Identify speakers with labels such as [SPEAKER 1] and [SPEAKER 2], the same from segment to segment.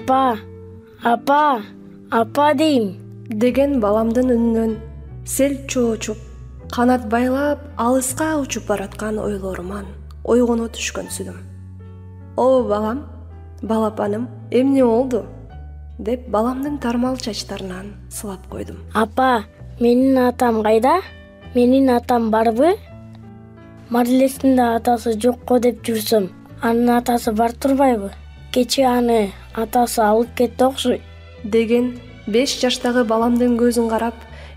[SPEAKER 1] Апа, апа дейм
[SPEAKER 2] деген баламдын үнүнөн сел чоочуп, канат байлап алыска учуп бараткан ойлоруман ойгоно түшкөнсүдүм. О балам, балапаным, эмне болду? Деп баламдын тармал чачтарынан сылап койдум.
[SPEAKER 1] Апа, менин атам кайда? Менин атам барбы? Марлестин да атасы жокко деп жүрсөм, анын атасы бар турбайбы? Кечээ аны атасы алып кетти окшойт.
[SPEAKER 2] Деген 5 жаштагы баламдын көзүн карап,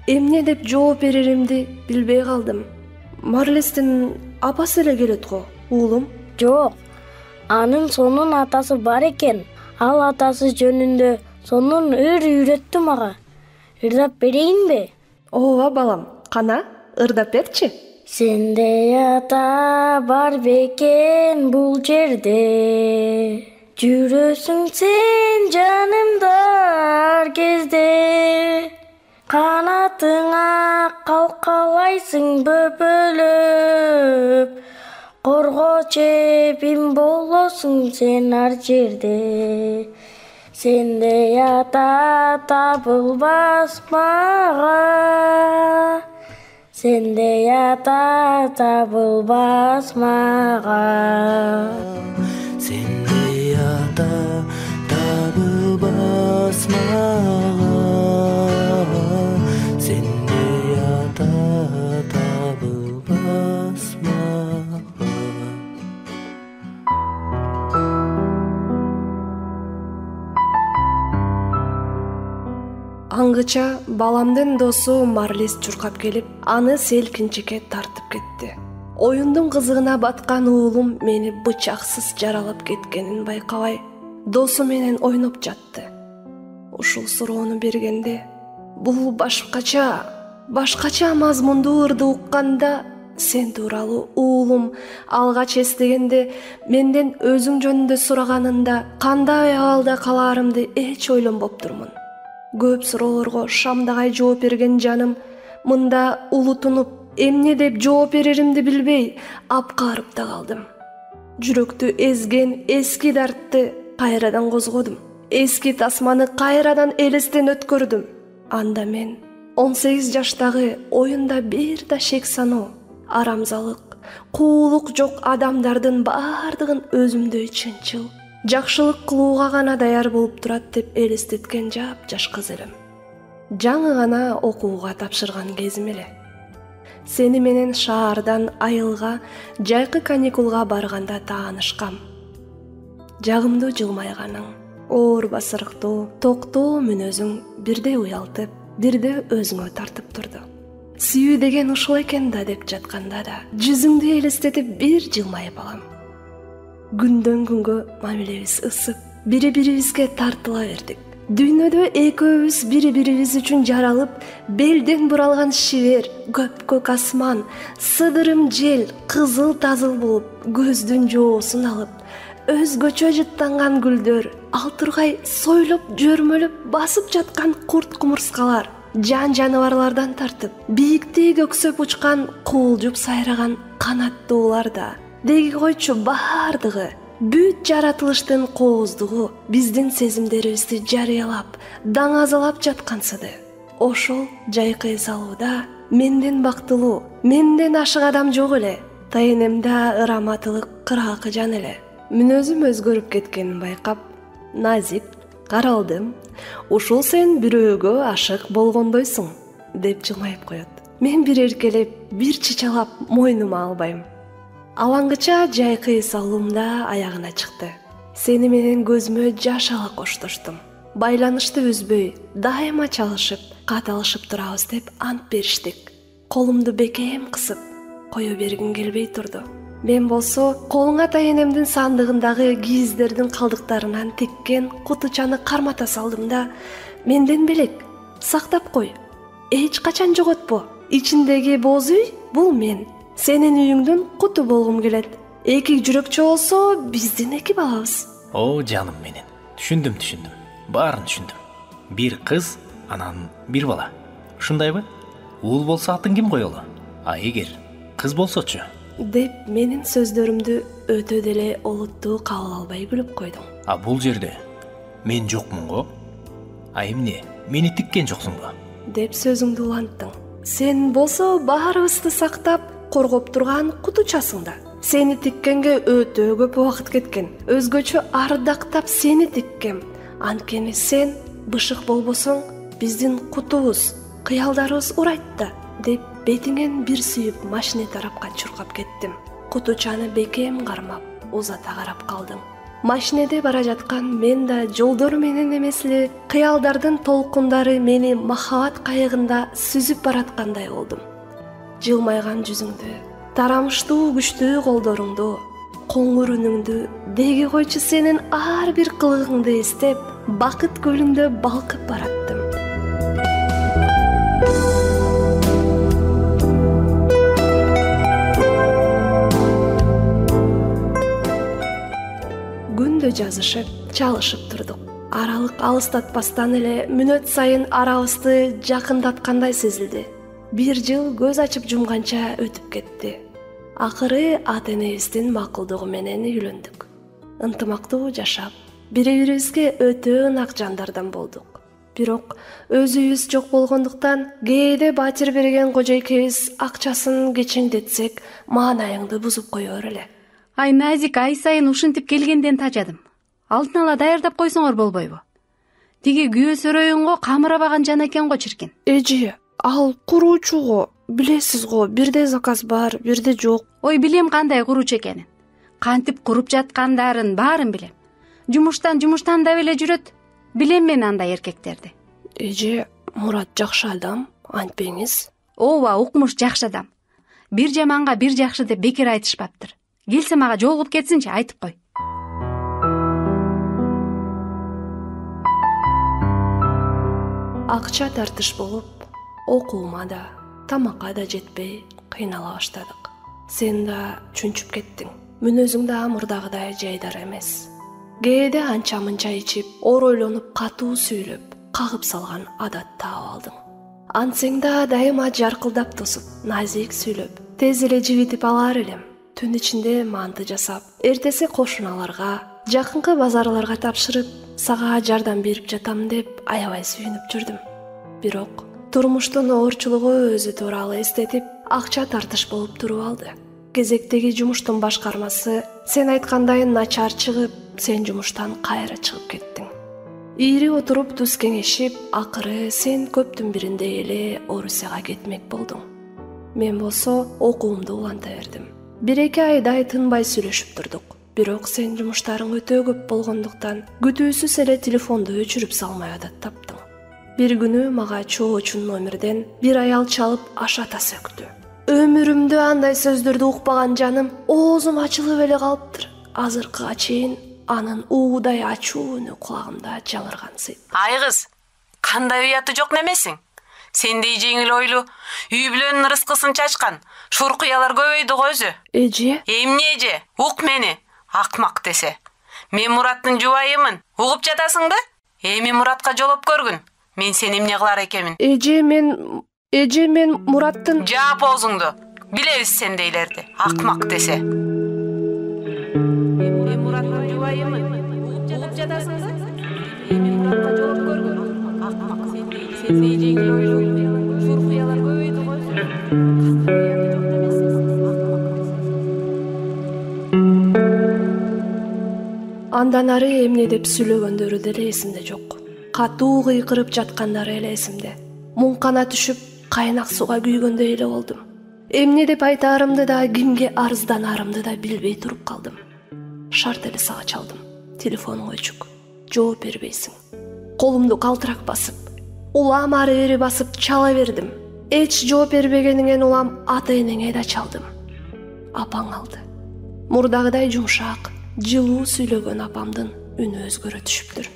[SPEAKER 2] эмне деп жооп береримди билбей калдым. Марлестин апасы эле келет го, уулум.
[SPEAKER 1] Жок, анын сонун атасы бар экен. Ал атасы жөнүндө сонун ыр үйрөттү мага. Ырдап берейинби?
[SPEAKER 2] Ооба балам, кана, ырдап берчи.
[SPEAKER 1] Сендей ата бар бекен бул жерде, жүрөсүң сен жанымда ар кезде. Канатыңа калкалайсың бөпөлөп, корго чебим болосуң сен ар жерде. Сендей ата табылбас мага, сендей ата табылбас мага.
[SPEAKER 3] Сендей ата табылбас мага, сендей ата табылбас мага.
[SPEAKER 2] Аңгыча баламдын досу Марлес чуркап келип, аны селкинчекке тартып кетти. Оюндун кызыгына баткан уулум мени бычаксыз жаралап кеткенин байкабай, досу менен ойноп жатты. Ушул суроону бергенде, бул башкача мазмундуу ырды укканда, сен тууралуу уулум алгач эстегенде, менден өзүң жөнүндө сураганында кандай абалда калаарымды эч ойлонбоптурмун. Көп суроолорго шамдагай жооп берген жаным мында улутунуп, эмне деп жооп береримди билбей апкарып да калдым. Жүрөктү эзген эски дартты кайрадан козгодум. Эски тасманы кайрадан элестен өткөрдүм. Анда мен 18 жаштагы оюнда бир да шек саноо, арамзалык, куулук жок адамдардын баардыгын өзүмдөй чынчыл, жакшылык кылууга гана даяр болуп турат деп элестеткен жаш кыз элем. Жаңы гана окууга тапшырган кезим эле. Сени менен шаардан айылга жайкы каникулга барганда таанышкам. Жагымдуу жылмайганың, оор басырыктуу, токтоо мүнөзүң бирде уялтып, бирде өзүңө тартып турду. Сүйүү деген ушул экен да деп жатканда да жүзүңдү элестетип бир жылмайып алам. Күндөн күнгө мамилебиз ысып, бири-бирибизге тартыла бердик. Дүйнөдө экөөбүз бири-бирибиз үчүн жаралып, белден буралган шибер, көк асман, сыдырым жел, кызыл-тазыл болуп, көздүн жоосун алып, өзгөчө жыттанган гүлдөр, ал тургай сойлоп, жөрмөлөп басып жаткан курт-кумурскалар, жаныбарлардан тартып, бийиктей көксөп учкан, куулжуп сайраган канаттуулар да, деги койчу баардыгы, бүт жаратылыштын кооздугу биздин сезимдерибизди жарыялап, даңазалап жаткансыды. Ошол жайкы эс алууда менден бактылуу, менден ашык адам жок эле. Тайынемда ыраматылык кыраакы жан эле. Мүнөзүм өзгөрүп кеткенин байкап, назик каралдым. Ушул сен бирөөгө ашык болгондойсуң, деп жылмайып коет. Мен бир эркелеп, бир чычалап мойнума албайм. Алаңгыча жайкы эс алуумда аягына чыкты. Сени менен көзүмө жаш ала коштоштум. Байланышты үзбөй, дайыма чалышып, каталышып турабыз деп ант бериштик. Колумду бекем кысып, кое бергим келбей турду. Мен болсо, колуңа тайынемдин сандыгындагы кийиздердин калдыктарынан тиккен кутучаны кармата салдым да, менден белек, сактап кой. Эч качан жоготпо. Ичиндеги боз үй бул мен. Сенин үйүңдүн куту болгум келет. Эки жүрөкчө болсо, биздин эки балабыз.
[SPEAKER 4] О, жаным менен. Түшүндүм. Баарын түшүндүм. Бир кыз, анан бир бала. Ушундайбы? Уул болсо атын ким коелу? А эгер кыз болсочу?
[SPEAKER 2] Деп менин сөздөрүмдү өтө деле олуттуу кабыл албай күлүп койдуң.
[SPEAKER 4] А бул жерде мен жокмун го. А эмне, мени тиккен жоксуңбу?
[SPEAKER 2] деп сөзүңдү уланттың. Сен болсо баарыбызды сактап, коргоп турган кутучасың да. Сени тиккенге өтө көп убакыт кеткен. Өзгөчө ардактап сени тиккем. Анткени сен бышык болбосоң, биздин кутубуз, кыялдарыбыз урайт да, деп бетиңен бир сүйүп машина тарапка чуркап кеттим. Кутучаны бекем кармап, узата карап калдым. Машинеде бара жаткан мен да жолдор менен эмес эле кыялдардын толкундары мени махабат кайыгында сүзүп бараткандай болдум. Жылмайган жүзүңдү, тарамыштуу күчтүү колдоруңду, коңур үнүңдү, деги койчу сенин ар бир кылыгыңды эстеп, бакыт көлүндө балкып бараттым. Күндө жазышып, чалышып турдук. Аралык алыстатпастан эле мүнөт сайын арабызды жакындаткандай сезилди. 1 жыл көз ачып жумганча өтүп кетти. Акыры ата-энебиздин макулдугу менен үйлөндүк. Ынтымактуу жашап, бири-бирибизге өтө ынак жандардан болдук. Бирок өзүбүз жок болгондуктан кээде батир берген кожойкебиз акчасын кечеңдетсек, маанайыңды бузуп коёр эле.
[SPEAKER 5] Ай Назик, ай сайын ушинтип келгенден тажадым. Алдын ала даярдап койсоңор болбойбу? Тиги күйөө сөрөйүнгө камырабаган жан экен го чиркин.
[SPEAKER 2] Эже, ал куруучуго, билесиз го, бирде заказ бар, бирде жок.
[SPEAKER 5] Ой, билем кандай куруучу экенин. Кантип куруп жаткандарын баарын билем. Жумуштан да беле жүрөт. Билем мен андай эркектерди.
[SPEAKER 2] Эже, Мурат жакшы адам, антпеңиз.
[SPEAKER 5] Ооба, укмуш жакшы адам. Бир жаманга бир жакшы деп бекер айтышпаптыр. Келсе мага жолугуп кетсинчи, айтып кой.
[SPEAKER 2] Акча тартыш болуп, окуума да, тамакка да жетпей кыйнала баштадык. Сен да чүнчүп кеттиң. Мүнөзүң да мурдагыдай жайдар эмес. Кээде анча-мынча ичип, оройлонуп, катуу сүйлөп, кагып салган адат таап алдың. Антсең да дайыма жаркылдап тосуп, назик сүйлөп, тез эле жибитип алар элем. Түн ичинде манты жасап, эртеси кошуналарга, жакынкы базарларга тапшырып, сага жардам берип жатам деп аябай сүйүнүп жүрдүм. Бирок турмуштун оорчулугу өзү тууралуу эстетип, акча тартыш болуп туруп алды. Кезектеги жумуштун башкармасы сен айткандай начар чыгып, сен жумуштан кайра чыгып кеттиң. Ири отуруп туз кеңешип, акыры сен көптүн биринде эле Орусияга кетмек болдуң. Мен болсо окуумду уланта бердим. 1-2 айдай тынбай сүйлөшүп турдук. Бирок сен жумуштарың өтө көп болгондуктан күтүүсүз эле телефонду өчүрүп салмай адат таптың. Бир күнү мага чоочун номерден бир аял чалып ашата сөктү. Өмүрүмдө андай сөздөрдү укпаган жаным оозум ачылып эле калыптыр. Азыркыга чейин анын уудай ачуу үнү кулагымда жаңырган сыйт.
[SPEAKER 6] Ай кыз, кандай уяты жок немесиң? Сендей жеңил ойлу, үй бүлөнүн рыскысын чачкан шуркуялар көбөйдү го өзү.
[SPEAKER 2] Эже?
[SPEAKER 6] Эмне эже? Ук мени, акмак десе. Мен Мураттын жубайымын. Угуп жатасың да? Эми Муратка жолоп көргүн. Мен сени эмне кылар экенмин?
[SPEAKER 2] Эже, мен Мураттын...
[SPEAKER 6] Жаап оозуңду. Билебиз сендейлерди. Акмак десе. Мен Мураттын жубайымын. Угуп жатасың да? Эми Муратка жолоп көргүн. Акмак. Сендей жеңил ойлуу, шуркуялар көбөйдү го.
[SPEAKER 2] Андан ары эмне деп сүйлөгөндөрү деле эсимде жок. Катуу кыйкырып жаткандары эле эсимде. Муңкана түшүп, кайнак суга күйгөндөй эле болдум. Эмне деп айтаарымды да, кимге арызданарымды да билбей туруп калдым. Шарт эле сага чалдым. Телефонуң өчүк. Жооп бербейсиң. Колумду калтырак басып, улам ары бери басып чала бердим. Эч жооп бербегениңен улам ата-энеңе да чалдым. Апаң алды. Мурдагыдай жумшак, жылуу сүйлөгөн апамдын үнү өзгөрө түшүптүр.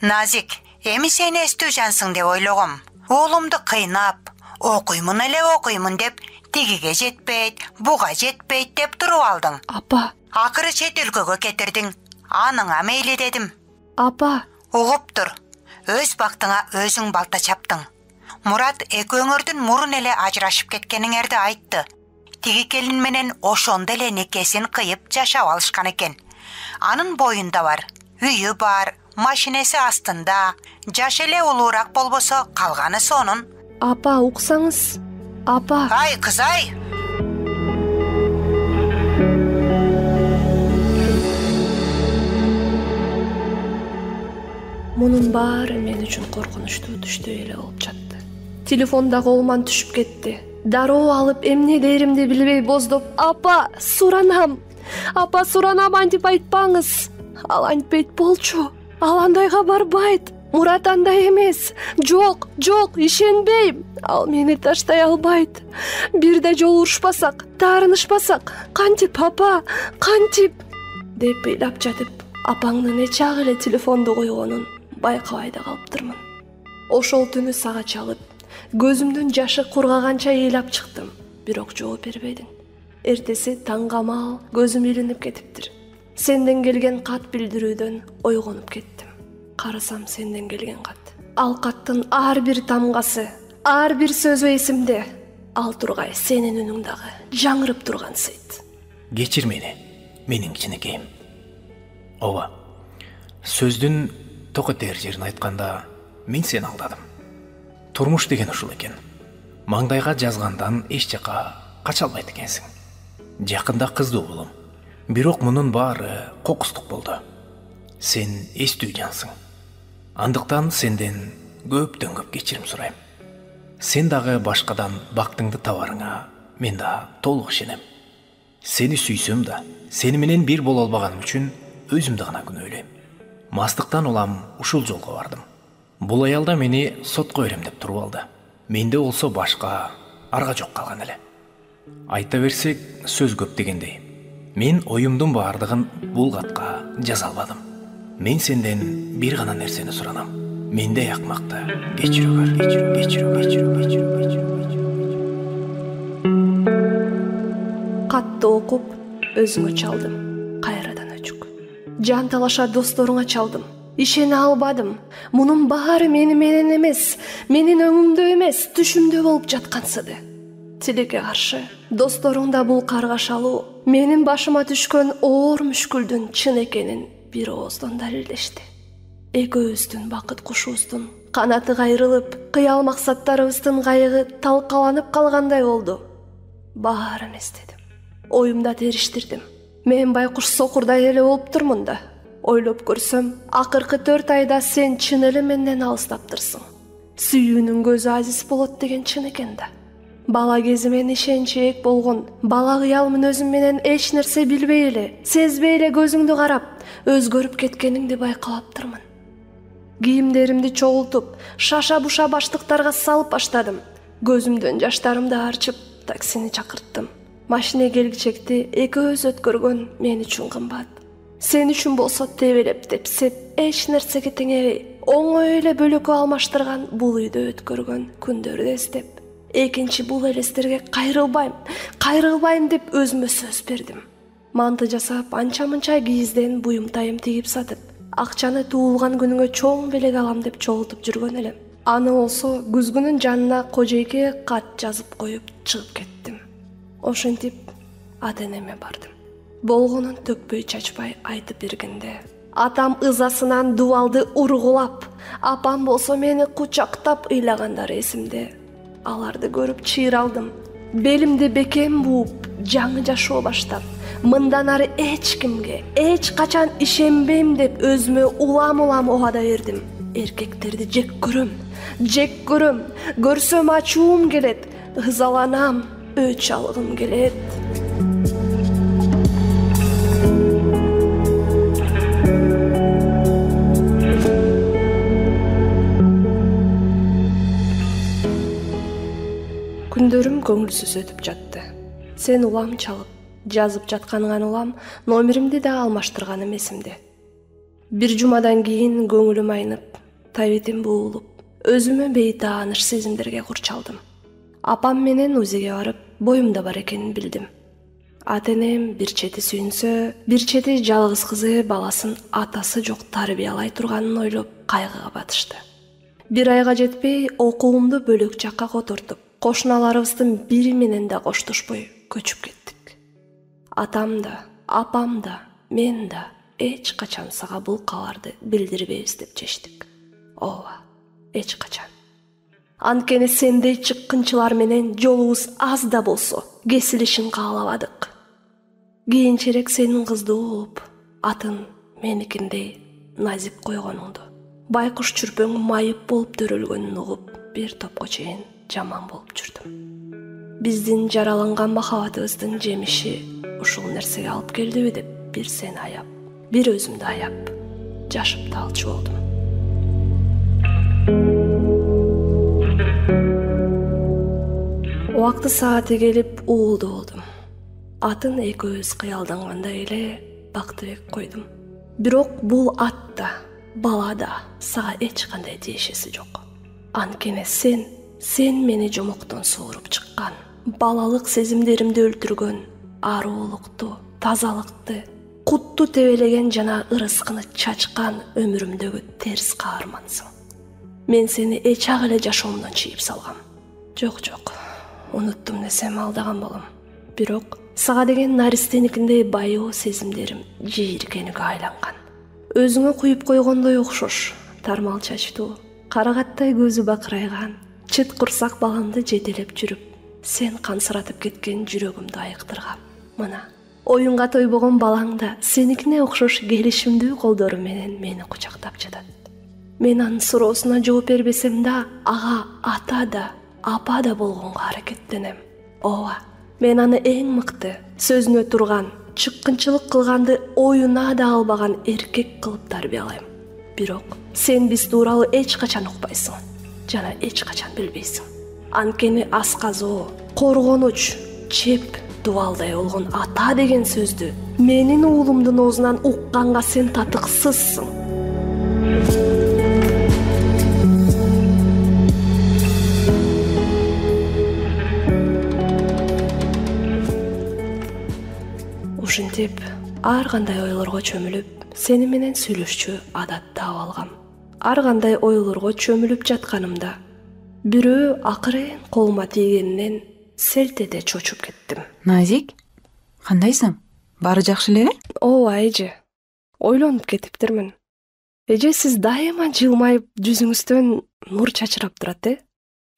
[SPEAKER 7] Назик, эми сени эстүү жансың деп ойлогом. Оолумду кыйнап, окуймун деп, тигиге жетпейт, буга жетпейт деп туруп алдың.
[SPEAKER 2] Апа.
[SPEAKER 7] Акыры чет өлкөгө кетирдиң. Аныңа мейли дедим.
[SPEAKER 2] Апа.
[SPEAKER 7] Угуп тур. Өз бактыңа өзүң балта чаптың. Мурат экөөңөрдүн мурун эле ажырашып кеткениңерди айтты. Тиги келин менен ошондо эле некесин кыйып жашап алышкан экен. Анын боюнда бар, үйү бар, машинеси астында, жаш эле улуураак болбосо калганы сонун.
[SPEAKER 2] Апа, уксаңыз. Апа.
[SPEAKER 7] Ай, кызай.
[SPEAKER 2] Мунун баары мен үчүн коркунучтуу түштүү эле болуп жатты. Телефон да колуман түшүп кетти. Дароо алып эмне дээримди билбей боздоп, апа, суранам. Апа, суранам антип айтпаңыз. Ал антпейт болчу. Ал андайга барбайт. Мурат андай эмес. Жок, ишенбейм. Ал мени таштай албайт. Бирде жолу урушпасак, таарынышпасак, кантип апа, кантип деп ыйлап жатып, апаңдын эчак эле телефонду койгонун байкабай да калыптырмын. Ошол түнү сага чалып, көзүмдүн жашы кургаганча ыйлап чыктым, бирок жооп бербедиң. Эртеси таңгамал көзүм илинип кетиптир. Сенден келген кат билдирүүдөн ойгонуп кеттим. Карасам сенден келген кат. Ал каттын ар бир тамгасы, ар бир сөзү эсимде. Ал тургай сенин үнүң дагы жаңырып турган сейт.
[SPEAKER 4] Кечир мени, менин кичинекейим. Ооба, сөздүн токетер жерин айтканда мен сени алдадым. Турмуш деген ушул экен. Маңдайга жазгандан эч жака кача албайт экенсиң. Жакында кыздуу болом. Бирок мунун баары кокустук болду. Сен эстүү жансың. Андыктан сенден көптөн көп кечирим сурайм. Сен дагы башкадан бактыңды табарыңа мен да толук ишенем. Сени сүйсөм да, сени менен бир боло албаганым үчүн өзүмдү гана күнөөлөйм. Мастыктан улам ушул жолго бардым. Бул аял да мени сотко берем деп туруп алды. Менде болсо башка арга жок калган эле. Айта берсек, сөз көп дегендей. Мен оюмдун баардыгын бул катка жаза албадым. Мен сенден бир гана нерсени суранам. Мендей акмакты кечирүү.
[SPEAKER 2] Катты окуп, өзүңө чалдым. Кайрадан өчүк. Жан талаша досторуңа чалдым. Ишене албадым. Мунун баары мени менен эмес, менин өңүмдө эмес, түшүмдө болуп жаткансыды. Тилекке каршы, досторуңда бул каргашалуу менин башыма түшкөн оор мүшкүлдүн чын экенин бир ооздон далилдешти. Экөөбүздүн бакыт кушубуздун канаты кайрылып, кыял максаттарыбыздын кайыгы талкаланып калгандай болду. Баарын эстедим. Оюмда териштирдим. Мен байкуш сокурдай эле болуптурмун да. Ойлоп көрсөм, акыркы 4 айда сен чын эле менден алыстаптырсың. Сүйүүнүн көзү азиз болот деген чын экен да. Бала кезимен ишенчээк болгон, бала кыял мүнөзүм менен эч нерсе билбей эле, сезбей эле көзүңдү карап, өзгөрүп кеткениңди байкалаптырмын. Кийимдеримди чогултуп, шаша-буша баштыктарга салып баштадым. Көзүмдөн жаштарымды арчып, таксини чакырттым. Машина келгичекти экөөбүз өткөргөн мен үчүн кымбат. Сен үчүн болсо тебелеп тепсеп, эч нерсеге теңебей, оңой эле бөлөкө алмаштырган бул үйдө өткөргөн күндөрдү эстеп, экинчи бул элестерге кайрылбайм деп өзүмө сөз бердим. Манты жасап, анча-мынча кийизден буюм-тайым тигип сатып, акчаны туулган күнүңө чоң белек алам деп чогултуп жүргөн элем. Аны болсо күзгүнүн жанына кожойке кат жазып коюп чыгып кеттим. Ошентип ата-энеме бардым. Болгонун төкпөй чачпай айтып бергенде, атам ызасынан дубалды ургулап, апам болсо мени кучактап ыйлагандары эсимде. Аларды көрүп чыйралдым. Белимди бекем бууп, жаңы жашоо баштап, мындан ары эч кимге, эч качан ишенбейм деп өзүмө улам оада бердим. Эркектерди жек көрөм, көрсөм ачуум келет, ызаланам, өч алгым келет. Күндөрүм көңүлсүз өтүп жатты. Сен улам чалып, жазып жатканыңан улам номеримди да алмаштырганым эсимде. Бир жумадан кийин көңүлүм айнып, табитим буулуп, өзүмө бейтааныш сезимдерге курчалдым. Апам менен УЗИге барып, боюмда бар экенин билдим. Ата-энем бир чети сүйүнсө, бир чети жалгыз кызы баласын атасы жок тарбиялай турганын ойлоп кайгыга батышты. Бир айга жетпей окуумду бөлөк жакка котортуп, кошуналарыбыздын бири менен да коштошпой көчүп кеттик. Атам да, апам да, мен да эч качан сага бул кабарды билдирбейбиз деп чечтик. Ооба, эч качан. Анткени сендей чыккынчылар менен жолубуз аз да болсо кесилишин каалабадык. Кийинчерээк сенин кызды угуп, атын меникиндей назип койгонуңду, байкуш чүрпөң майып болуп төрөлгөнүн угуп, бир топко чейин жаман болуп жүрдүм. Биздин жараланган махабатыбыздын жемиши ушул нерсеге алып келдиби деп бир сени аяп, бир өзүмдү аяп, жашып да алчу болдум. Убакты сааты келип уулду болдум. Атын экөөбүз кыялдангандай эле Бактыбек койдум. Бирок бул ат да, бала да сага эч кандай тиешеси жок. Анткени сен мени жомоктон сууруп чыккан, балалык сезимдеримди өлтүргөн, аруулукту, тазалыкты, кутту тебелеген жана ырыскыны чачкан өмүрүмдөгү терс каармансың. Мен сени эчак эле жашоомдон чийип салгам. Жок, унуттум десем алдаган болом. Бирок сага деген наристеникиндей байоо сезимдерим жийиркенүүгө айланган. Өзүңө куюп койгондой окшош, тармал чачтуу, карагаттай көзү бакырайган, чыт курсак баламды жетелеп жүрүп, сен кансыратып кеткен жүрөгүмдү айыктыргам. Мына, оюнга тойбогон балаң да сеникине окшош келишимдүү колдору менен мени кучактап жатат. Мен анын суроосуна жооп бербесем да, ага ата да, апа да болгонго аракеттенем. Ооба, мен аны эң мыкты, сөзүнө турган, чыккынчылык кылганды оюна да албаган эркек кылып тарбиялайм. Бирок сен биз тууралуу эч качан укпайсың жана эч качан билбейсиң. Анткени асказоо, коргонуч, чеп, дубалдай болгон ата деген сөздү менин уулумдун оозунан укканга сен татыксызсың. Ушинтип ар кандай ойлорго чөмүлүп, сени менен сүйлөшчү адатты алгам. Ар кандай ойлорго чөмүлүп жатканымда бирөө акырын колума тийгенинен селт эте чочуп кеттим.
[SPEAKER 8] Назик, кандайсың? Баары жакшы эле?
[SPEAKER 2] Ооба, эже. Ойлонуп кетиптирмин. Эже, сиз дайыма жылмайып, жүзүңүздөн нур чачырап турат,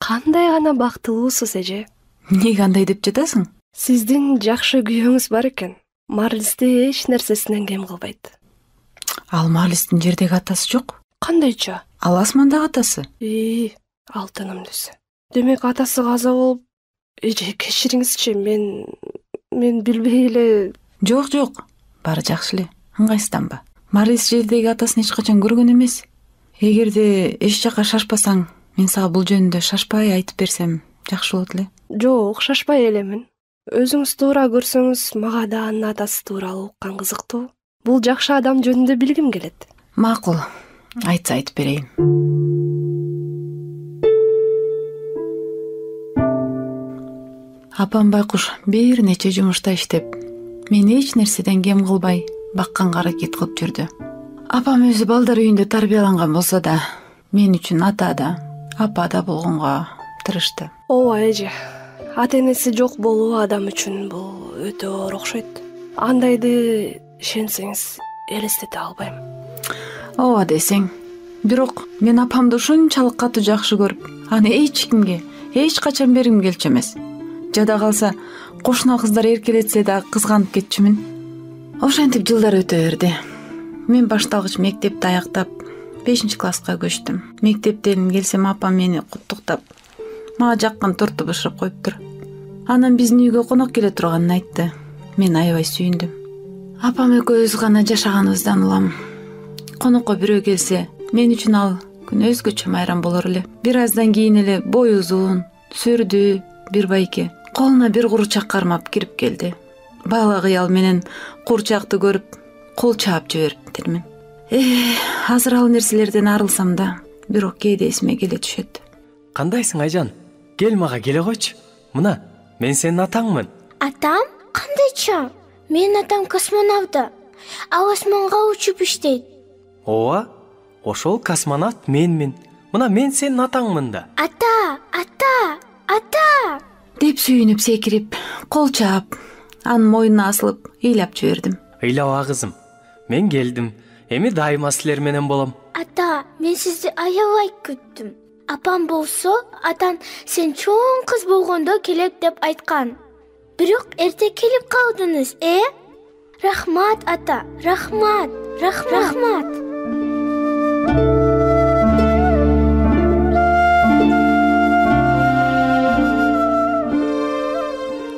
[SPEAKER 2] Кандай гана бактылуусуз, эже.
[SPEAKER 8] Эмнеге андай деп жатасың?
[SPEAKER 2] Сиздин жакшы күйөөңүз бар экен. Марлисти эч нерсесинен кем кылбайт.
[SPEAKER 8] Ал Марлистин жердеги атасы жок.
[SPEAKER 2] Кандайча?
[SPEAKER 8] Ал асмандагы атасы.
[SPEAKER 2] Алтыным десе. Демек атасы каза болуп, эже кечириңизчи, мен билбей эле.
[SPEAKER 8] Жок. Баары жакшы эле. Ыңгайсызданба. Марлис жердеги атасын эч качан көргөн эмес. Эгерде эч жака шашпасаң, мен сага бул жөнүндө шашпай айтып берсем жакшы болот эле.
[SPEAKER 2] Жок, шашпай элемин. Өзүңүз туура көрсөңүз, мага да анын атасы тууралуу уккан кызыктуу. Бул жакшы адам жөнүндө билгим келет.
[SPEAKER 8] Макул, айтса айтып берейин. Апам байкуш бир нече жумушта иштеп, мен эч нерседен кем кылбай бакканга аракет кылып жүрдү. Апам өзү балдар үйүндө тарбияланган болсо да, мен үчүн ата да, апа да болгонго тырышты.
[SPEAKER 2] Ооба, эже. Ата-энеси жок болуу адам үчүн бул өтө оор окшойт. Андайды ишенсеңиз элестете албайм.
[SPEAKER 8] Ооба десең. Бирок мен апамды ушунчалык катуу жакшы көрүп, аны эч кимге, эч качан бергим келчү эмес. Жада калса, кошуна кыздар эркелетсе да кызганып кетчүмүн. Ошентип жылдар өтө берди. Мен башталгыч мектепти аяктап, 5-класска көчтүм. Мектептен келсем, апам мени куттуктап, мага жаккан торту бышырып коюптур. Анан биздин үйгө конок келе турганын айтты. Мен аябай сүйүндүм. Апам экөөбүз гана жашаганыбыздан улам. Конокко бирөө келсе, мен үчүн ал күн өзгөчө майрам болор эле. Бир аздан кийин эле бою узун, сүрдүү бир байке колуна бир курчак кармап кирип келди. Бала кыял менен курчакты көрүп, кол чаап жибериптирмин. Азыр ал нерселерден арылсам да, бирок кээде эсиме келе түшөт.
[SPEAKER 9] Кандайсың, Айжан? Кел мага келе койчу. Мына, мен сенин атаңмын.
[SPEAKER 1] Атам? Кандайча? Менин атам космонавт. Ал асманга учуп иштейт.
[SPEAKER 9] Ооба, ошол космонавт менмин. Мына мен сенин атаңмын да.
[SPEAKER 1] Ата!
[SPEAKER 8] Деп сүйүнүп секирип, кол чаап, анын мойнуна асылып ыйлап жибердим.
[SPEAKER 9] Ыйлаба кызым. мен келдим. Эми дайыма силер менен болом.
[SPEAKER 1] Ата, мен сизди аябай күттүм. Апам болсо, атан сен чоң кыз болгондо келет деп айткан. Бирок эрте келип калдыңыз, Рахмат, ата, рахмат.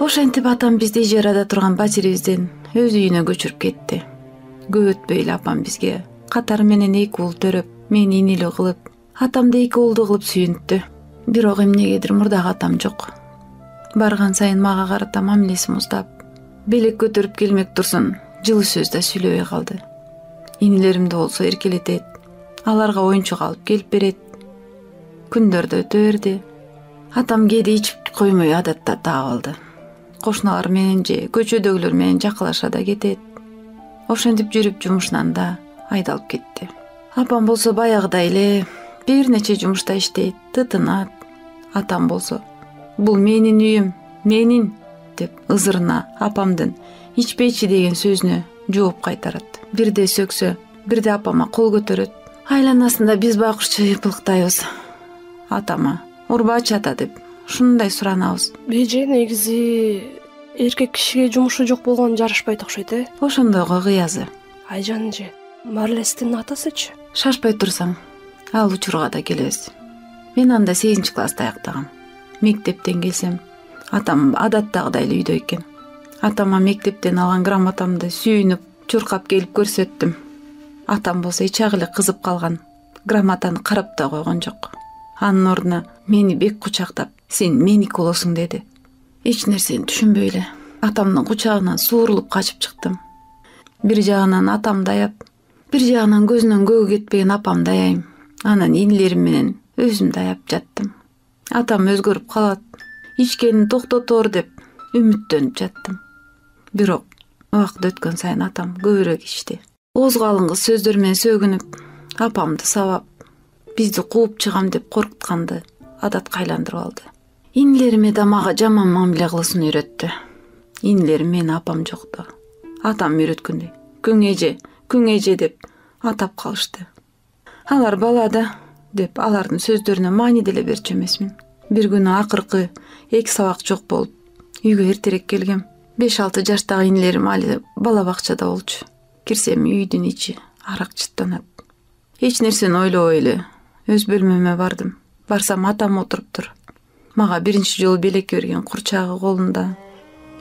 [SPEAKER 8] Ошентип атам бизди ижарада турган пәтерибизден өз үйүнө көчүрүп кетти. Көп өтпөй эле апам бизге катары менен 2 уул төрөп, мени инилүү кылып, атамды 2 уулду кылып сүйүнттү. Бирок эмнегедир мурдагы атам жок. Барган сайын мага карата мамилеси муздап, белек көтөрүп келмек турсун, жылы сөз да сүйлөбөй калды. Инилеримди болсо эркелетет, аларга оюнчук алып келип берет. Күндөрдө өтө берди. Атам кээде ичип коймой адатта таап алды. Кошуналар менен же көчөдөгүлөр менен жакылаша да кетет. Ошентип жүрүп жумушунан да айдалып кетти. Апам болсо баягыдай эле бир нече жумушта иштейт, тытынат. Атам болсо бул менин үйүм, менин деп ызырына апамдын ичпейчи деген сөзүнө жооп кайтарат. Бирде сөксө, бирде апама кол көтөрөт. Айланасында биз байкуш чыйпылыктайбыз. Атама урбачы ата деп ушундай суранабыз.
[SPEAKER 2] Беже негизи эркек кишиге жумушу жок болгон жарашпайт окшойт,
[SPEAKER 8] Ошондойго кыязы.
[SPEAKER 2] Айжан же, Марлестин атасычы?
[SPEAKER 8] Шашпай турсаң, ал учурга да келебиз. Мен анда 8-класста аяктагам. Мектептен келсем, атам адаттагыдай эле үйдө экен. Атама мектептен алган грамотамды сүйүнүп, чуркап келип көрсөттүм. Атам болсо ичак эле кызып калган. Грамотаны карап да койгон жок. Анын ордуна мени бек кучактап, сен меники болосуң деди. Эч нерсени түшүнбөй эле атамдын кучагынан суурулуп качып чыктым. Бир жагынан атамды аяп, бир жагынан көзүнөн көгү кетпеген апамды аяйм. Анан инилерим менен өзүмдү аяп жаттым. Атам өзгөрүп калат, ичкенин токтотор деп үмүттөнүп жаттым. Бирок убакыт өткөн сайын атам көбүрөөк ичти. Оозго алынгыс сөздөр менен сөгүнүп, апамды сабап, бизди кууп чыгам деп коркутканды адатка айландырып алды. Инилериме да мага жаман мамиле кылысын үйрөттү. Инилерим мени апам жокто. Атам үйрөткөндөй күң эже деп атап калышты. Алар бала да деп алардын сөздөрүнө маани деле берчү эмесмин. Бир күнү акыркы 2 сабак жок болуп, үйгө эртерээк келгем. 5-6 жаштагы инилерим али бала бакчада болчу. Кирсем үйдүн ичи арак чыттанат. Эч нерсени ойлобой эле өз бөлмөмө бардым. Барсам атам отуруптур. Мага биринчи жолу белекке берген курчагы колунда.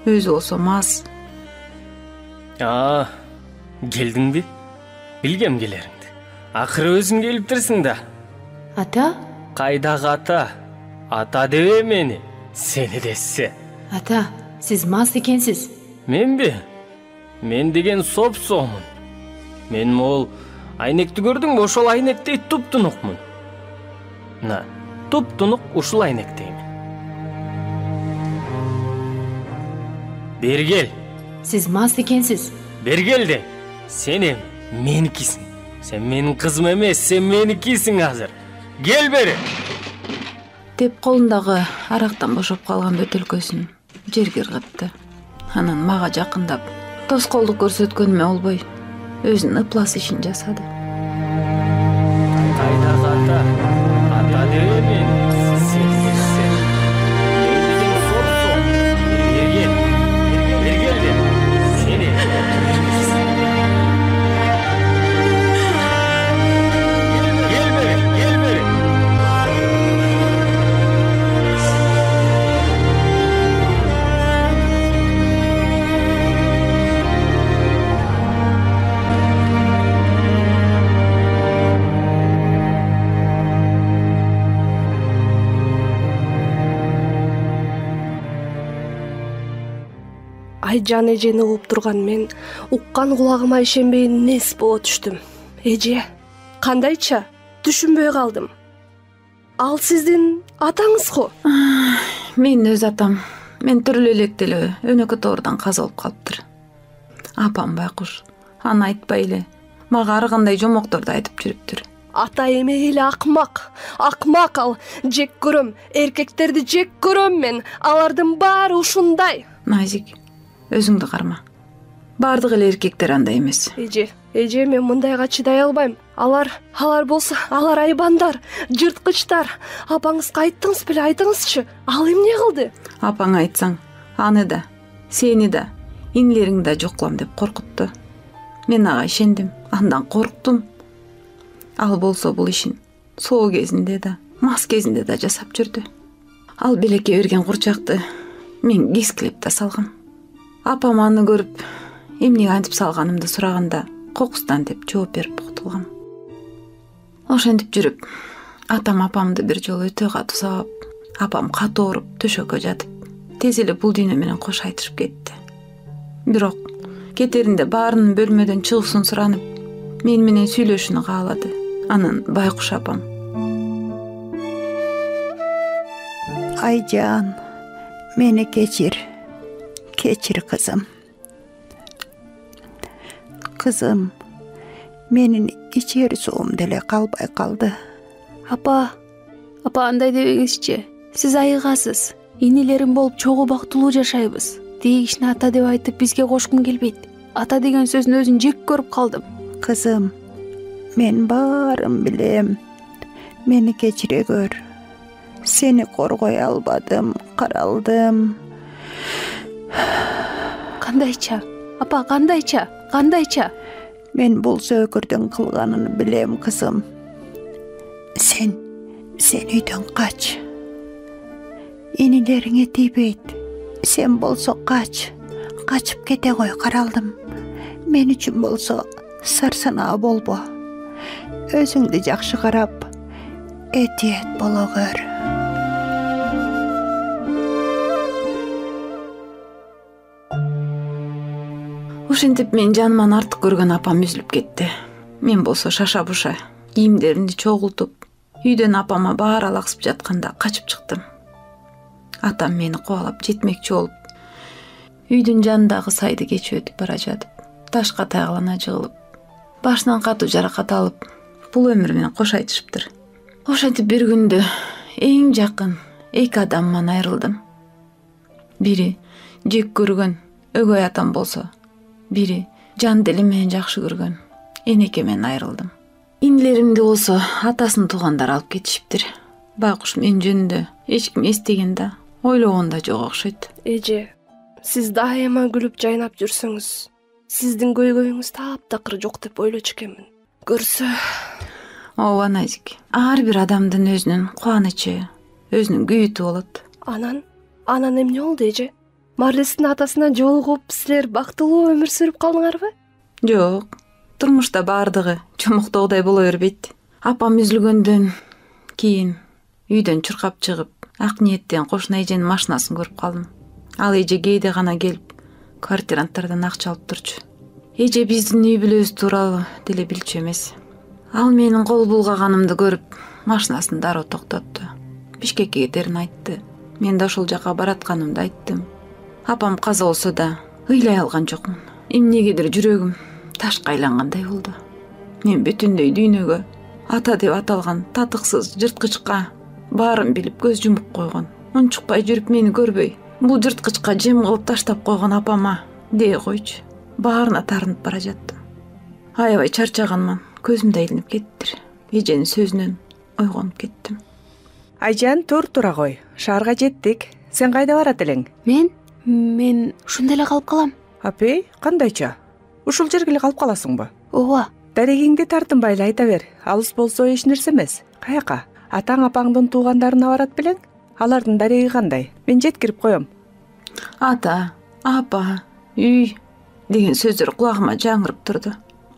[SPEAKER 8] Өзү болсо мас.
[SPEAKER 9] Келдиңби? Билгем келериңди. Акыры өзүң келиптирсиң да.
[SPEAKER 5] Ата?
[SPEAKER 9] Кайдагы ата? Ата дебе мени. Сени дессе.
[SPEAKER 5] Ата, сиз мас экенсиз.
[SPEAKER 9] Менби? Мен деген соп-соомун. Мен могул айнекти көрдүңбү? Ошол айнектей туп-тунукмун. Туп-тунук ушул айнектеймин. Бергел.
[SPEAKER 5] Сиз мас экенсиз.
[SPEAKER 9] Бергел де. Сен меникисиң. Сен менин кызым эмес, сен меникисиң азыр. Кел бери.
[SPEAKER 8] Деп колундагы арактан бошоп калган бөтөлкөсүн жерге ыргытты. Анан мага жакындап, тоскоолдук көрсөткөнүмө болбой, өзүнүн ыплас ишин жасады.
[SPEAKER 9] Кайдагы ата? Ата дебе мени. Сен дессе. Мен деген соп-соом. Бергел де. Сени. Кел бери.
[SPEAKER 2] Айжан эжени угуп турган мен уккан кулагыма ишенбей нес боло түштүм. Эже, кандайча? Түшүнбөй калдым. Ал сиздин атаңыз го?
[SPEAKER 8] Мен өз атам. Мен түрлүү электе эле өнөкө тоордон каза болуп калыптыр. Апам байкуш, аны айтпай эле мага ар кандай жомокторду айтып жүрүптүр.
[SPEAKER 2] Ата эме эле акмак ал. Жек көрөм, эркектерди жек көрөм мен. Алардын баары ушундай.
[SPEAKER 8] Назик, өзүңдү карма. Бардык эле эркектер андай эмес.
[SPEAKER 2] Эже, Эже, мен мындайга чыдай албайм. Алар болсо, алар айбандар, жырткычтар. Апаңызга айттыңыз беле, айтыңызчы. Ал эмне кылды?
[SPEAKER 8] Апаң айтсаң, аны да, сени да, инилериңди да жок кылам деп коркутту. Мен ага ишендим, андан корктум. Ал болсо бул ишин соо кезинде да, мас кезинде да жасап жүрдү. Ал белекке берген курчакты мен кескилеп да салгам. Апам аны көрүп, эмнеге антип салганымды сураганда, кокустан деп жооп берип кутулгам. Ошентип жүрүп, атам апамды бир жолу өтө катуу сабап, апам катуу ооруп төшөккө жатып, тез эле бул дүйнө менен кош айтышып кетти. Бирок кетеринде баарынын бөлмөдөн чыгуусун суранып, мен менен сүйлөшүүнү каалады. Анан Байкуш апам:
[SPEAKER 10] Айжан, мени кечир кызым. Кызым, менин ичер суум деле калбай калды.
[SPEAKER 2] Апа андай дебеңизчи. Сиз айыгасыз. Инилерим болуп чогуу бактылуу жашайбыз. Дегишни ата деп айтып бизге кошкум келбейт. Ата деген сөздүн өзүн жек көрүп калдым.
[SPEAKER 10] Кызым, мен баарын билем. Мени кечире көр. Сени коргой албадым, каралдым.
[SPEAKER 2] Кандайча? Апа, кандайча?
[SPEAKER 10] Мен бул сөкүрдүн кылганын билем, кызым. Сен үйдөн кач. Инилериңе тийбейт. Сен болсо кач. Качып кете кой, каралдым. Мен үчүн болсо сарсанаа болбо. Өзүңдү жакшы карап, этиет боло көр.
[SPEAKER 8] Ошентип мен жаныман артык көргөн апам үзүлүп кетти. Мен болсо шаша-буша кийимдеримди чогултуп, үйдөн апама баары алаксып жатканда качып чыктым. Атам мени кубалап жетмекчи болуп, үйдүн жанындагы сайды кечип өтүп бара жатып, ташка тайгалана жыгылып, башынан катуу жаракат алып, бул өмүр менен кош айтышыптыр. Ошентип бир күндө эң жакын эки адамдан айрылдым. Бири жек көргөн өгөй атам болсо, бири жан дилим менен жакшы көргөн энекемден айрылдым. Инилеримди болсо атасынын туугандары алып кетишиптир. Байкуш мен жөнүндө эч ким эстеген да, ойлогон да жок окшойт.
[SPEAKER 2] Эже, сиз дайыма күлүп жайнап жүрсөңүз, сиздин көйгөйүңүз таптакыр жок деп ойлочу экенмин. Көрсө.
[SPEAKER 8] Ооба Назик, ар бир адамдын өзүнүн кубанычы, өзүнүн күйүтү болот.
[SPEAKER 2] Анан эмне болду, эже? Марлестин атасына жолугуп, силер бактылуу өмүр сүрүп калдыңарбы?
[SPEAKER 8] Жок, турмушта баардыгы чомуктогудай боло бербейт. Апам үзүлгөндөн кийин үйдөн чуркап чыгып, ак ниеттен кошуна эженин машинасын көрүп калдым. Ал эже кээде гана келип, квартиранттардан акча алып турчу. Эже биздин үй бүлөбүз тууралуу деле билчү эмес. Ал менин кол булгаганымды көрүп, машинасын дароо токтотту. Бишкекке кетерин айтты. Мен да ошол жака баратканымды айттым. Апам каза болсо да ыйлай алган жокмун. Эмнегедир жүрөгүм ташка айлангандай болду. Мен бүтүндөй дүйнөгө ата деп аталган татыксыз жырткычка баарын билип көз жумуп койгон, унчукпай жүрүп мени көрбөй, бул жырткычка жем кылып таштап койгон апама дей койчу. Баарына тарынып бара жаттым. Аябай чарчаганман, көзүм да илинип кеттир. Эженин сөзүнөн ойгонуп кеттим.
[SPEAKER 11] Айжан, тура кой. Шаарга жеттик. Сен кайда барат элең?
[SPEAKER 2] Мен ушунда эле калып калам.
[SPEAKER 11] Апей, кандайча? Ушул жерге эле калып каласыңбы?
[SPEAKER 2] Ооба.
[SPEAKER 11] Дарегиңди тартынбай эле айта бер. Алыс болсо эч нерсе эмес. Каяка? Атаң апаңдын туугандарына барат белең? Алардын дареги кандай? Мен жеткирип коем.
[SPEAKER 8] Ата, апа, үй деген сөздөр кулагыма жаңырып турду.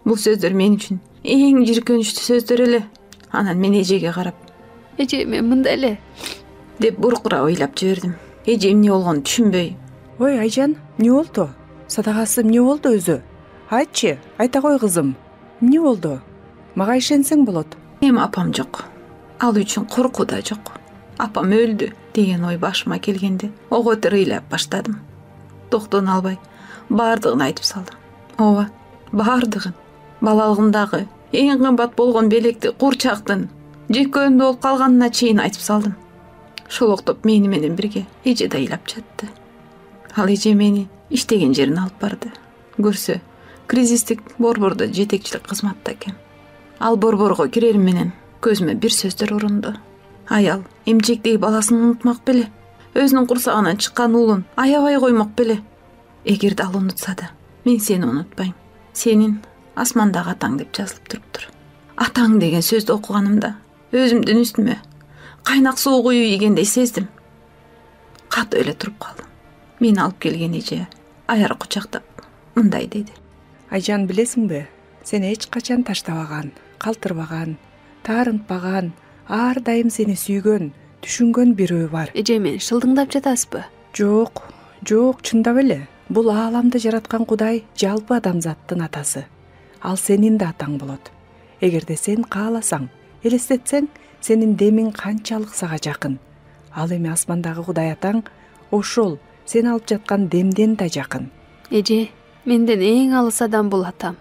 [SPEAKER 8] Бул сөздөр мен үчүн эң жиркеничтүү сөздөр эле. Анан мен эжеге карап:
[SPEAKER 2] Эже, мен мындай эле
[SPEAKER 8] деп буркурап ыйлап жибердим. Эже эмне болгонун түшүнбөй:
[SPEAKER 11] Ой, Айжан, эмне болду? Садагасы эмне болду өзү? Айтчы, айта кой кызым. Эмне болду? Мага ишенсең болот.
[SPEAKER 8] Эми апам жок. Ал үчүн коркуу да жок. Апам өлдү деген ой башыма келгенде оготер ыйлап баштадым. Токтоно албай баардыгын айтып салдым. Ооба, баардыгын. Балалыгымдагы эң кымбат болгон белекти, курчактын жеккөнүндө болуп калганына чейин айтып салдым. Шолоктоп мени менен бирге эже да ыйлап жатты. Ал эже мени иштеген жерине алып барды. Көрсө, кризистик борбордо жетекчилик кызматта экен. Ал борборго кирерим менен көзүмө бир сөздөр урунду. Аял эмчектеги баласын унутмак беле? Өзүнүн курсагынан чыккан уулун аябай коймок беле? Эгерде ал унутса да, мен сени унутпайм. Сенин асмандагы атаң деп жазылып туруптур. Атаң деген сөздү окуганымда өзүмдүн үстүмө кайнак суу куюу ийгендей сездим. Кат эле туруп калдым. Мени алып келген эже аяр кучактап мындай деди.
[SPEAKER 11] Айжан, билесиңби, сени эч качан таштабаган, калтырбаган, таарынтпаган, ар дайым сени сүйгөн, түшүнгөн бирөө бар.
[SPEAKER 2] Эже, мен шылдыңдап жатасызбы?
[SPEAKER 11] Жок, чындап эле. Бул ааламды жараткан Кудай жалпы адамзаттын атасы. Ал сенин да атаң болот. Эгерде сен кааласаң, элестетсең, сенин демиң канчалык сага жакын. Ал эми асмандагы Кудай атаң ошол сен алып жаткан демден да жакын.
[SPEAKER 2] Эже, менден эң алыс адам бул атам.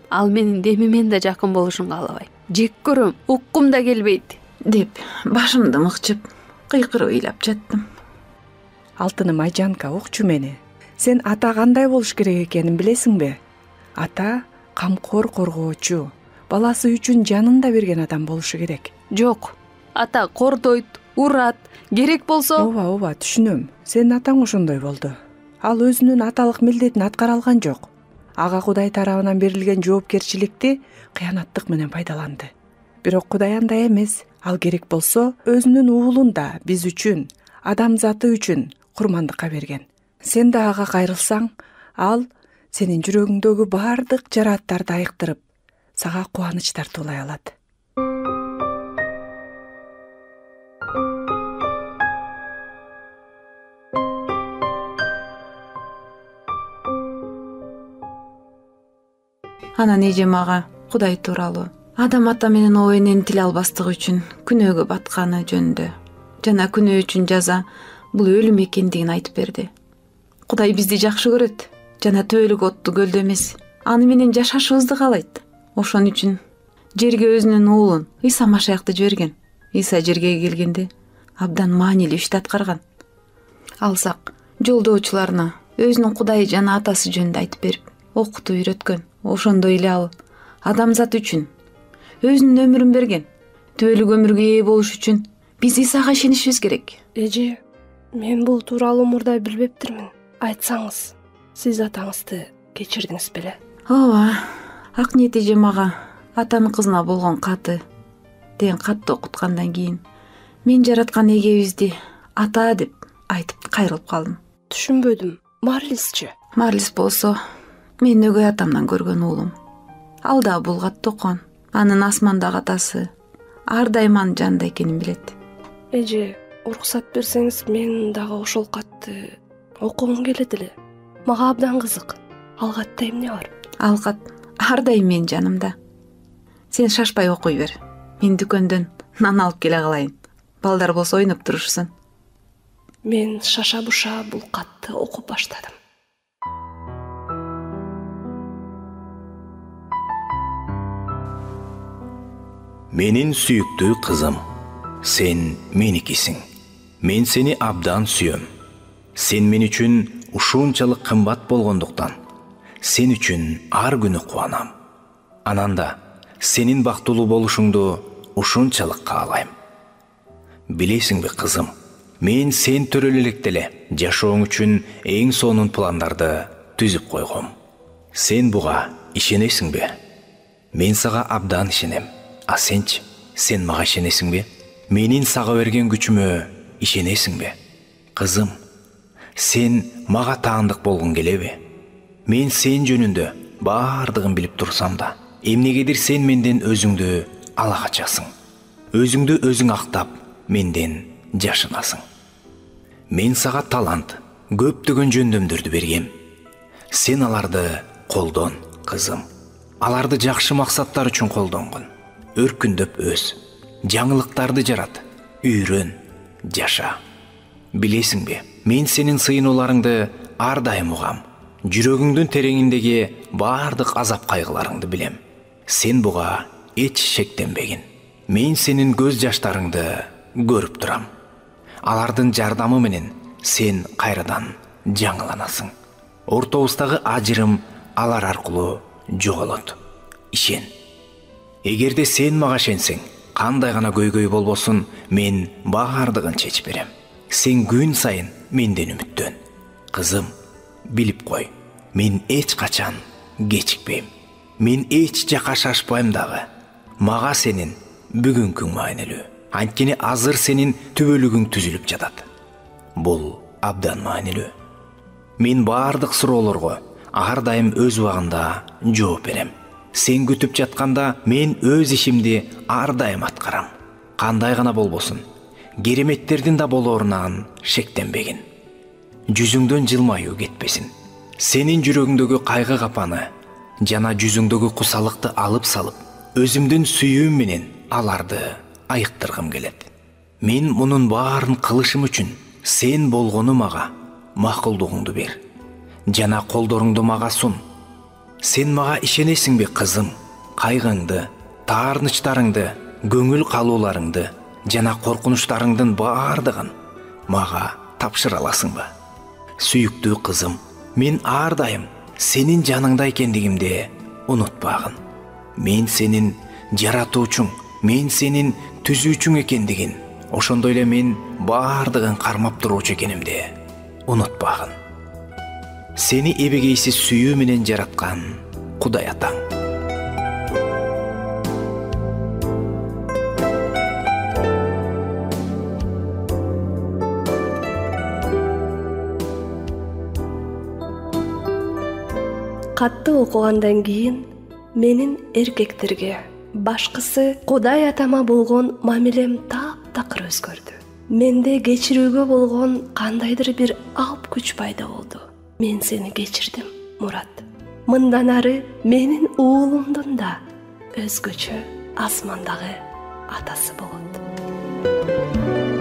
[SPEAKER 2] Ал менин демимен да жакын болушун каалабайм. Жек көрөм, уккум да келбейт
[SPEAKER 8] деп башымды мыкчып, кыйкырып ыйлап жаттым.
[SPEAKER 11] Алтыным Айжанка, укчу мени. Сен ата кандай болуш керек экенин билесиңби? Ата камкор коргоочу, баласы үчүн жанын да берген адам болушу керек.
[SPEAKER 2] Жок, ата кордойт, урат, керек болсо...
[SPEAKER 11] Ооба, түшүнөм. Сенин атаң ошондой болду. Ал өзүнүн аталык милдетин аткара алган жок. Ага Кудай тарабынан берилген жоопкерчиликти кыянаттык менен пайдаланды. Бирок Кудай андай эмес. Ал керек болсо өзүнүн уулун да биз үчүн, адамзаты үчүн курмандыкка берген. Сен да ага кайрылсаң, ал сенин жүрөгүңдөгү бардык жарааттарды айыктырып, сага кубаныч тартуулай алат.
[SPEAKER 8] Анан эжем ага Кудай тууралуу адам ата менен оо эненин тил албастыгы үчүн күнөөгө батканы жөнүндө жана күнөө үчүн жаза бул өлүм экендигин айтып берди. Кудай бизди жакшы көрөт жана төөлүк отту көлдө эмес, аны менен жашашыбызды каалайт. Ошон үчүн жерге өзүнүн уулун Иса Машаякты жиберген. Иса жерге келгенде абдан маанилүү ишти аткарган. Алсак жолдоочуларына өзүнүн Кудайы жана атасы жөнүндө айтып берип, окутуп үйрөткөн. Ошондой эле ал адамзат үчүн өзүнүн өмүрүн берген. Төөлүк өмүргө ээ болуш үчүн биз Исага ишенишибиз керек.
[SPEAKER 2] Эже, мен бул тууралуу мурда билбептирмин. Айтсаңыз, сиз атаңызды кечирдиңиз беле?
[SPEAKER 8] Ооба, Акниет эжем ага атанын кызына болгон каты деген катты окуткандан кийин мен жараткан эгебизди ата деп айтып кайрылып калдым.
[SPEAKER 2] Түшүнбөдүм. Марлисчи?
[SPEAKER 8] Марлис болсо мен өгөй атамдан көргөн уулум. Ал да бул катты окуган. Анын асмандагы атасы ар дайым анын жанында экенин билет.
[SPEAKER 2] Эже, уруксат берсеңиз, мен дагы ошол катты окугум келет эле. Мага абдан кызык. Ал катта эмне бар?
[SPEAKER 8] Ал кат ар дайым менин жанымда. Сен шашпай окуй бер. Мен дүкөндөн нан алып келе калайын. Балдар болсо ойноп турушсын.
[SPEAKER 2] Мен шаша-буша бул катты окуп баштадым.
[SPEAKER 4] Менин сүйүктүү кызым, сен меникисиң. Мен сени абдан сүйөм. Сен мен үчүн ушунчалык кымбат болгондуктан сен үчүн ар күнү кубанам. Ананда сенин бактылуу болушуңду ушунчалык каалайм. Билесиңби кызым, мен сен төрөлө электе эле жашооң үчүн эң сонун пландарды түзүп койгом. Сен буга ишенесиңби? Мен сага абдан ишенем. А сенчи, сен мага ишенесиңби? Менин сага берген күчүмө ишенесиңби? Кызым, сен мага таандык болгуң келеби? Мен сен жөнүндө баардыгын билип турсам да, эмнегедир сен менден өзүңдү ала качасың. Өзүңдү өзүң актап, менден жашынасың. Мен сага талант, көптөгөн жөндөмдөрдү бергем. Сен аларды колдон, кызым. Аларды жакшы максаттар үчүн колдонгун. Өркүндөп өс, жаңылыктарды жарат, үйрөн, жаша. Билесиңби, мен сенин сыйынууларыңды ар дайым угам. Жүрөгүңдүн тереңиндеги баардык азап кайгыларыңды билем. Сен буга эч шектенбегин. Мен сенин көз жаштарыңды көрүп турам. Алардын жардамы менен сен кайрадан жаңыланасың. Ортобуздагы ажырым алар аркылуу жоголот. Ишен. Эгерде сен мага ишенсең, кандай гана көйгөй болбосун, мен баардыгын чечип берем. Сен күн сайын менден үмүттөн. Кызым, билип кой, мен эч качан кечикпейм. Мен эч жака шашпайм дагы. Мага сенин бүгүнкүң маанилүү. Анткени азыр сенин түбөлүгүң түзүлүп жатат. Бул абдан маанилүү. Мен баардык суроолорго ар дайым өз убагында жооп берем. Сен күтүп жатканда мен өз ишимди ар дайым аткарам. Кандай гана болбосун, кереметтердин да болоорунан шектенбегин. Жүзүңдөн жылмаюу кетпесин. Сенин жүрөгүңдөгү кайгы капаны жана жүзүңдөгү кусалыкты алып салып, өзүмдүн сүйүүм менен аларды айыктыргым келет. Мен мунун баарын кылышым үчүн сен болгону мага макулдугуңду бер. Жана колдоруңду мага сун. Сен мага ишенесиңби, кызым? Кайгыңды, таарынычтарыңды, көңүл калууларыңды жана коркунучтарыңдын баардыгын мага тапшыра аласыңбы? Сүйүктүү кызым, мен ар дайым сенин жаныңда экендигимди унутпагын. Мен сенин жаратуучуң, мен сенин түзүүчүң экендигин, ошондой эле мен баардыгын кармап туруучу экенимди унутпагын. Сени эбегейсиз сүйүү менен жараткан Кудай атаң.
[SPEAKER 2] Катты окугандан кийин менин эркектерге, башкысы Кудай атама болгон мамилем таптакыр өзгөрдү. Менде кечирүүгө болгон кандайдыр бир алып күч пайда болду. Мен сени кечирдим, Мурат. Мындан ары менин уулумдун да өзгөчө асмандагы атасы болот.